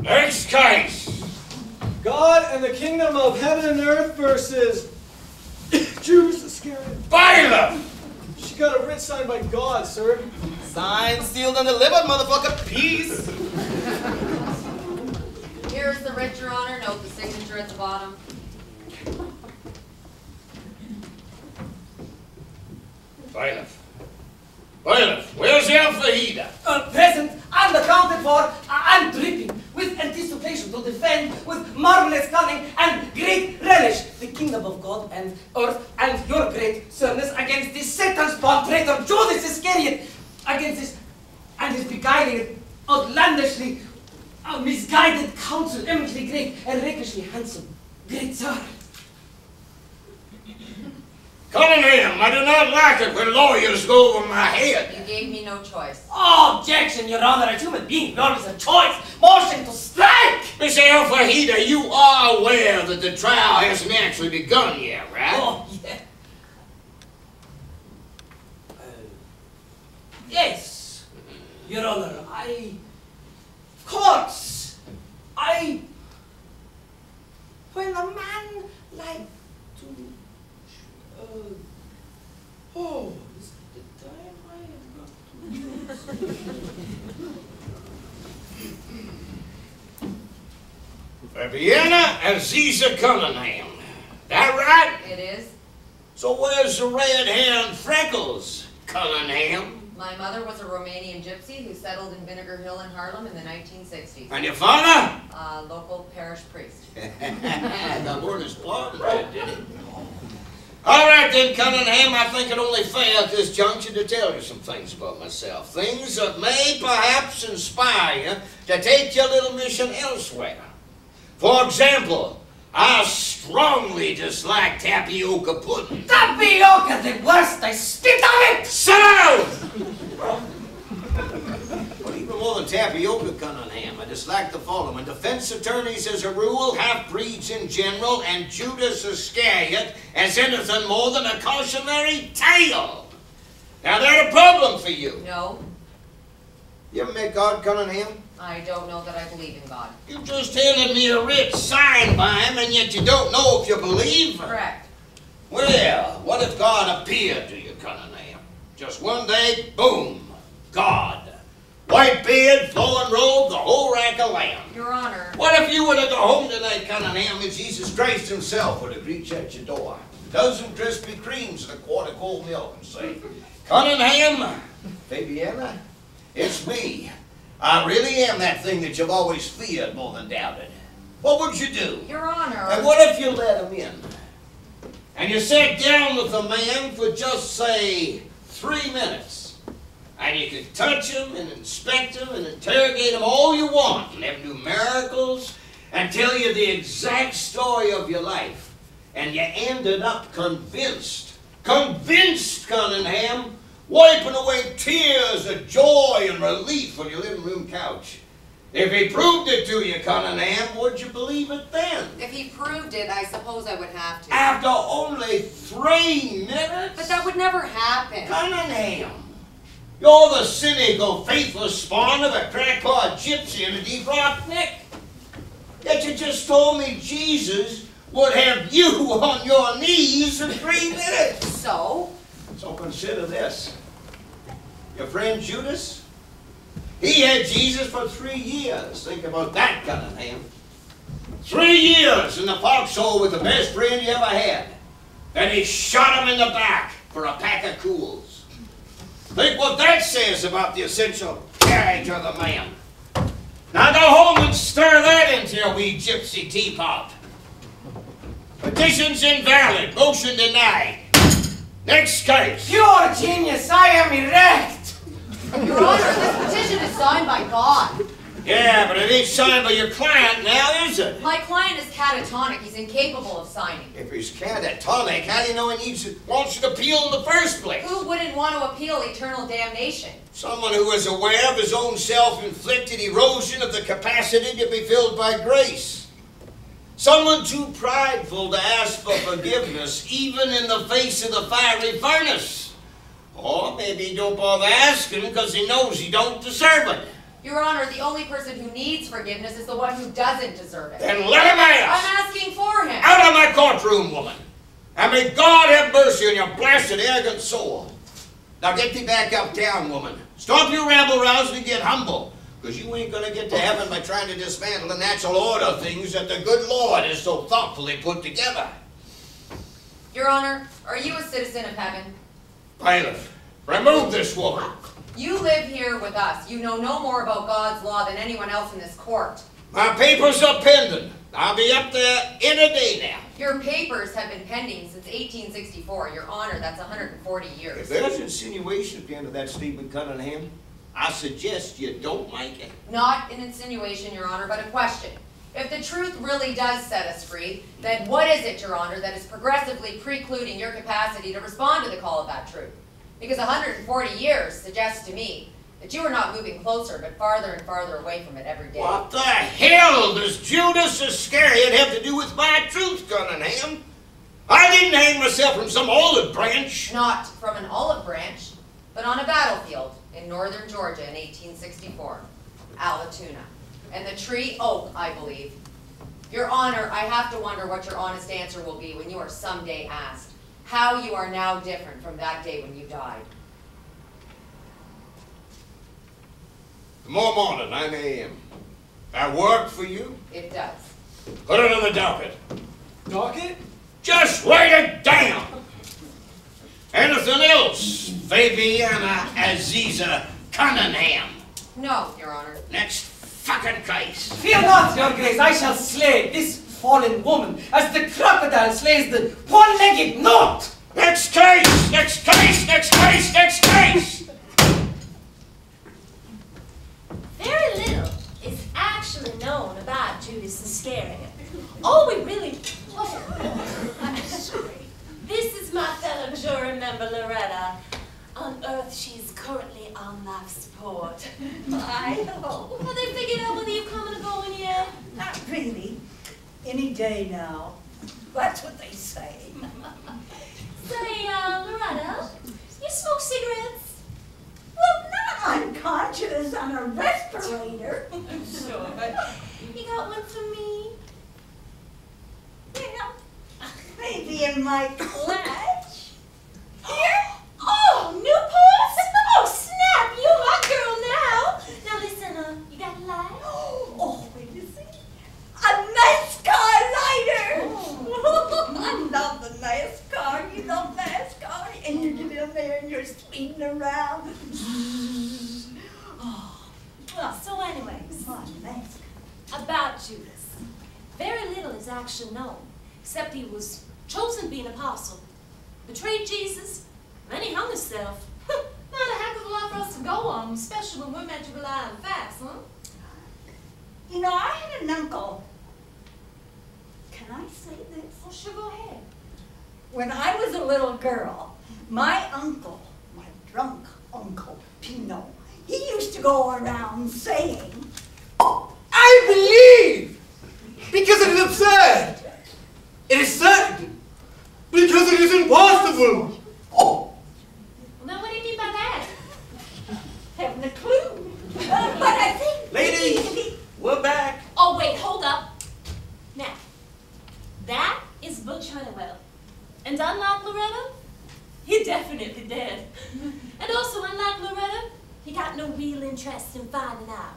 Next case. God and the kingdom of heaven and earth versus Judas Iscariot. Bailiff! She got a writ signed by God, sir. Signed, sealed, and delivered, motherfucker. Peace. Here's the writ, Your Honor. Note the signature at the bottom. Bailiff. Bailiff, where's the alfajita? Present, unaccounted for, and dripping with anticipation to defend with marvelous cunning and great relish the kingdom of God and earth and your great service against this Satan-spawned traitor Judas Iscariot, against this and his beguiling, outlandishly misguided counsel, eminently great and rakishly handsome, great sir. Cunningham, I do not like it when lawyers go over my head. You gave me no choice. Objection, Your Honor, a human being always a choice. Motion to strike! Miss Alfajita, you are aware that the trial hasn't actually begun yet, right? Oh, yeah. Yes, Your Honor, of course, when a man like to, is it the time I have got to use? Vienna and Caesar Cunningham. That right? It is. So where's the red-haired freckles, Cunningham? My mother was a Romanian gypsy who settled in Vinegar Hill in Harlem in the 1960s. And your father? A local parish priest. The Lord is pardoned, did he? All right then, Cunningham, I think it only fair at this juncture to tell you some things about myself. Things that may perhaps inspire you to take your little mission elsewhere. For example, I strongly dislike tapioca pudding. Tapioca, the worst, I spit on it! Sit down! But even more than tapioca, Cunningham, I dislike the following. Defense attorneys as a rule, half-breeds in general, and Judas Iscariot as anything more than a cautionary tale. Now, that a problem for you? No, You ever met God, Cunningham? I don't know that I believe in God. You just handed me a writ signed by him, and yet you don't know if you believe. Correct. Well, what if God appeared to you, Cunningham? Just one day, boom, God. White beard, flowing robe, the whole rack of lamb. Your Honor. What if you were to go home tonight, Cunningham, and Jesus Christ himself were to greet you at your door? A dozen Krispy Kremes and a quart of cold milk and say, Cunningham, Fabiana, it's me. I really am that thing that you've always feared more than doubted. What would you do? Your Honor. And what if you let him in? And you sat down with the man for just, say, 3 minutes. And you could touch him and inspect him and interrogate him all you want and have him do miracles and tell you the exact story of your life. And you ended up convinced, Cunningham, wiping away tears of joy and relief on your living room couch. If he proved it to you, Cunningham, would you believe it then? If he proved it, I suppose I would have to. After only 3 minutes? But that would never happen. Cunningham, you're the cynical, faithless spawn of a crackpot gypsy and a defrocked neck. Yet you just told me Jesus would have you on your knees in 3 minutes. So Consider this. Your friend Judas, he had Jesus for 3 years. Think about that, Cunningham. 3 years in the foxhole with the best friend you ever had. Then he shot him in the back for a pack of cools. Think what that says about the essential character of the man. Now go home and stir that into your wee gypsy teapot. Petition's invalid. Motion denied. Next case. Pure genius, I am erect! Your Honor, this petition is signed by God. Yeah, but it ain't signed by your client now, is it? My client is catatonic. He's incapable of signing. If he's catatonic, how do you know he wants you to appeal in the first place? Who wouldn't want to appeal eternal damnation? Someone who is aware of his own self-inflicted erosion of the capacity to be filled by grace. Someone too prideful to ask for forgiveness, even in the face of the fiery furnace. Or maybe he don't bother asking because he knows he don't deserve it. Your Honor, the only person who needs forgiveness is the one who doesn't deserve it. Then let him ask! I'm asking for him. Out of my courtroom, woman! And may God have mercy on your blasted, arrogant soul. Now get thee back uptown, woman. Stop your rabble-rousing and get humble. Because you ain't going to get to heaven by trying to dismantle the natural order of things that the good Lord has so thoughtfully put together. Your Honor, are you a citizen of heaven? Bailiff, remove this woman. You live here with us. You know no more about God's law than anyone else in this court. My papers are pending. I'll be up there in a day now. Your papers have been pending since 1864. Your Honor, that's 140 If years. there's insinuation at the end of that statement, Cunningham, I suggest you don't make it. Not an insinuation, Your Honor, but a question. If the truth really does set us free, then what is it, Your Honor, that is progressively precluding your capacity to respond to the call of that truth? Because 140 years suggests to me that you are not moving closer, but farther and farther away from it every day. What the hell does Judas Iscariot have to do with my truth, Cunningham? I didn't hang myself from some olive branch. Not from an olive branch, but on a battlefield in northern Georgia in 1864, Allatoona. And the tree oak, I believe. Your Honor, I have to wonder what your honest answer will be when you are someday asked how you are now different from that day when you died. Tomorrow morning, 9 a.m. That work for you? It does. Put it on the docket. Docket? Just write it down. Anything else, Fabiana Aziza Cunningham? No, Your Honor. Next fucking case. Fear not, your grace, I shall slay this fallen woman as the crocodile slays the one-legged knot. Next case! Next case! Next case! Next case! Very little is actually known about Judas Iscariot. All we really... Oh, I'm sorry. This is my fellow jury member, Loretta. On Earth, she's currently on life support. I know. Have they figured out whether you're coming or going yet? Not really. Any day now. That's what they say. Say, Loretta, you smoke cigarettes? Well, not unconscious on a respirator. Sure, but you got one for me? Well, maybe in my clutch. Here? Oh, Newports? Oh, snap! You're my girl now. Now listen, you got a light? Oh, wait a second. A NASCAR lighter. Oh. I love the NASCAR. You love NASCAR? And you get in there and you're speeding around. Oh, So anyways, come on, NASCAR. about Judas. Very little is actually known, except he was chosen to be an apostle, betrayed Jesus, then he hung himself. Not a heck of a lot for us to go on, especially when we're meant to rely on facts, huh? You know, I had an uncle. Can I say this? Oh, sure, go ahead. When I was a little girl, my uncle, my drunk uncle, Pino, he used to go around saying, I believe! Because it is absurd! It is certain! Because it is impossible! oh, Well, now what do you mean by that? haven't a clue. But I think... Ladies, we're back. Oh, wait, hold up. Now, that is Butch Honeywell. And unlike Loretta, he definitely dead. And also, unlike Loretta, he got no real interest in finding out.